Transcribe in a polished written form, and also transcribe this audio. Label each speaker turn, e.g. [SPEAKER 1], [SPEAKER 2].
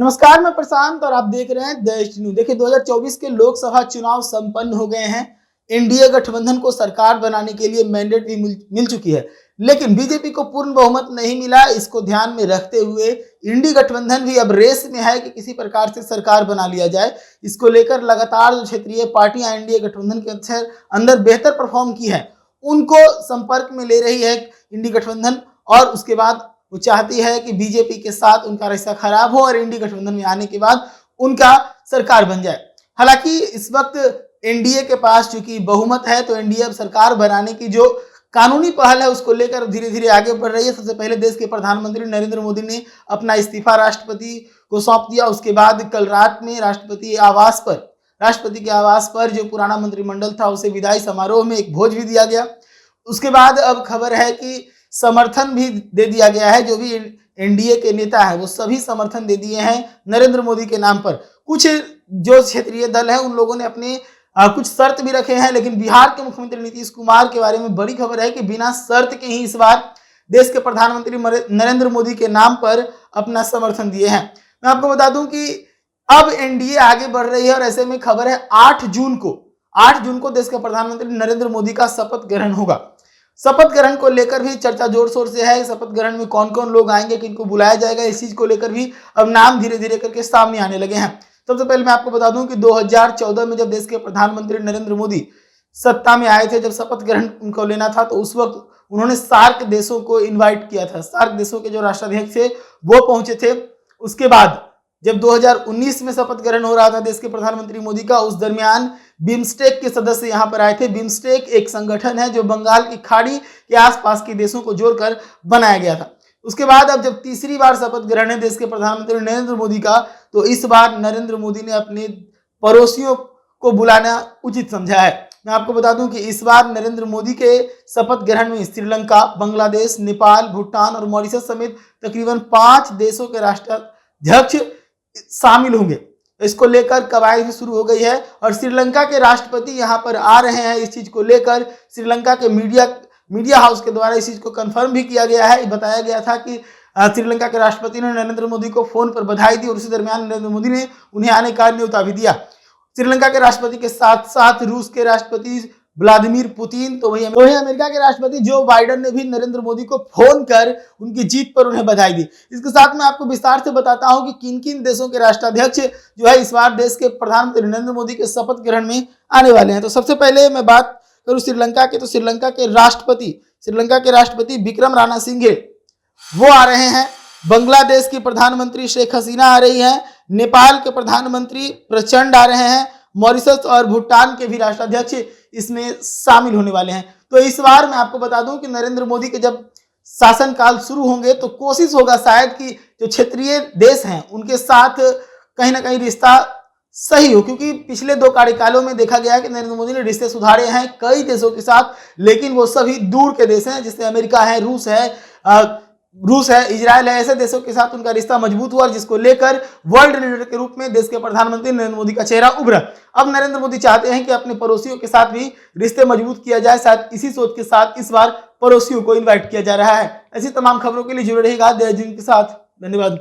[SPEAKER 1] नमस्कार, मैं प्रशांत और आप देख रहे हैं देश न्यूज। देखिए 2024 के लोकसभा चुनाव संपन्न हो गए हैं। एनडीए गठबंधन को सरकार बनाने के लिए मैंडेट भी मिल चुकी है, लेकिन बीजेपी को पूर्ण बहुमत नहीं मिला। इसको ध्यान में रखते हुए इंडी गठबंधन भी अब रेस में है कि किसी प्रकार से सरकार बना लिया जाए। इसको लेकर लगातार जो क्षेत्रीय पार्टियां एनडीए गठबंधन के अंदर बेहतर परफॉर्म की है, उनको संपर्क में ले रही है इंडी गठबंधन, और उसके बाद वो चाहती है कि बीजेपी के साथ उनका रिश्ता खराब हो और इंडी गठबंधन में आने के बाद उनका सरकार बन जाए। हालांकि इस वक्त एनडीए के पास चूंकि बहुमत है, तो एनडीए अब सरकार बनाने की जो कानूनी पहल है उसको लेकर धीरे धीरे आगे बढ़ रही है। सबसे पहले देश के प्रधानमंत्री नरेंद्र मोदी ने अपना इस्तीफा राष्ट्रपति को सौंप दिया। उसके बाद कल रात में राष्ट्रपति के आवास पर जो पुराना मंत्रिमंडल था उसे विदाई समारोह में एक भोज भी दिया गया। उसके बाद अब खबर है कि समर्थन भी दे दिया गया है। जो भी एनडीए के नेता है वो सभी समर्थन दे दिए हैं नरेंद्र मोदी के नाम पर। कुछ जो क्षेत्रीय दल है उन लोगों ने अपने कुछ शर्त भी रखे हैं, लेकिन बिहार के मुख्यमंत्री नीतीश कुमार के बारे में बड़ी खबर है कि बिना शर्त के ही इस बार देश के प्रधानमंत्री नरेंद्र मोदी के नाम पर अपना समर्थन दिए हैं। मैं आपको बता दूं कि अब एनडीए आगे बढ़ रही है और ऐसे में खबर है 8 जून को देश के प्रधानमंत्री नरेंद्र मोदी का शपथ ग्रहण होगा। शपथ ग्रहण को लेकर भी चर्चा जोर शोर से है। शपथ ग्रहण में कौन कौन लोग आएंगे, किनको बुलाया जाएगा, इस चीज को लेकर भी अब नाम धीरे धीरे करके सामने आने लगे हैं। सबसे पहले मैं आपको बता दूं कि 2014 में जब देश के प्रधानमंत्री नरेंद्र मोदी सत्ता में आए थे, जब शपथ ग्रहण उनको लेना था, तो उस वक्त उन्होंने सार्क देशों को इन्वाइट किया था। सार्क देशों के जो राष्ट्राध्यक्ष थे वो पहुंचे थे। उसके बाद जब 2019 में शपथ ग्रहण हो रहा था देश के प्रधानमंत्री मोदी का, उस दरमियान बिम्स्टेक के सदस्य यहां पर आए थे। बिम्स्टेक एक संगठन है जो बंगाल की खाड़ी के आसपास के देशों को जोड़कर बनाया गया था। उसके बाद अब जब तीसरी बार शपथ ग्रहण है देश के प्रधानमंत्री नरेंद्र मोदी का, तो इस बार नरेंद्र मोदी ने अपने पड़ोसियों को बुलाना उचित समझा है। मैं आपको बता दूं कि इस बार नरेंद्र मोदी के शपथ ग्रहण में श्रीलंका, बांग्लादेश, नेपाल, भूटान और मॉरिशस समेत तकरीबन 5 देशों के राष्ट्राध्यक्ष शामिल होंगे। इसको लेकर कवायद शुरू हो गई है और श्रीलंका के राष्ट्रपति यहां पर आ रहे हैं। इस चीज को लेकर श्रीलंका के मीडिया हाउस के द्वारा इस चीज को कंफर्म भी किया गया है। बताया गया था कि श्रीलंका के राष्ट्रपति ने नरेंद्र मोदी को फोन पर बधाई दी और उसी दरमियान नरेंद्र मोदी ने उन्हें आने का न्योता भी दिया। श्रीलंका के राष्ट्रपति के साथ साथ रूस के राष्ट्रपति व्लादिमीर पुतिन, तो वही अमेरिका के राष्ट्रपति जो बाइडेन ने भी नरेंद्र मोदी को फोन कर उनकी जीत पर उन्हें बधाई दी। इसके साथ मैं आपको विस्तार से बताता हूं कि किन किन देशों के राष्ट्राध्यक्ष जो है इस बार देश के प्रधानमंत्री नरेंद्र मोदी के शपथ ग्रहण में आने वाले हैं। तो सबसे पहले मैं बात करूं श्रीलंका के, तो श्रीलंका के राष्ट्रपति विक्रम राणासिंघे वो आ रहे हैं। बांग्लादेश की प्रधानमंत्री शेख हसीना आ रही है। नेपाल के प्रधानमंत्री प्रचंड आ रहे हैं। मॉरिशस और भूटान के भी राष्ट्राध्यक्ष इसमें शामिल होने वाले हैं। तो इस बार मैं आपको बता दूं कि नरेंद्र मोदी के जब शासनकाल शुरू होंगे तो कोशिश होगा शायद कि जो क्षेत्रीय देश हैं उनके साथ कहीं ना कहीं रिश्ता सही हो, क्योंकि पिछले 2 कार्यकालों में देखा गया है कि नरेंद्र मोदी ने रिश्ते सुधारे हैं कई देशों के साथ, लेकिन वो सभी दूर के देश हैं, जैसे अमेरिका है, रूस है, इजराइल है। ऐसे देशों के साथ उनका रिश्ता मजबूत हुआ, जिसको लेकर वर्ल्ड लीडर के रूप में देश के प्रधानमंत्री नरेंद्र मोदी का चेहरा उभरा। अब नरेंद्र मोदी चाहते हैं कि अपने पड़ोसियों के साथ भी रिश्ते मजबूत किया जाए। शायद इसी सोच के साथ इस बार पड़ोसियों को इन्वाइट किया जा रहा है। ऐसी तमाम खबरों के लिए जुड़े रहिएगा देश न्यूज के साथ। धन्यवाद।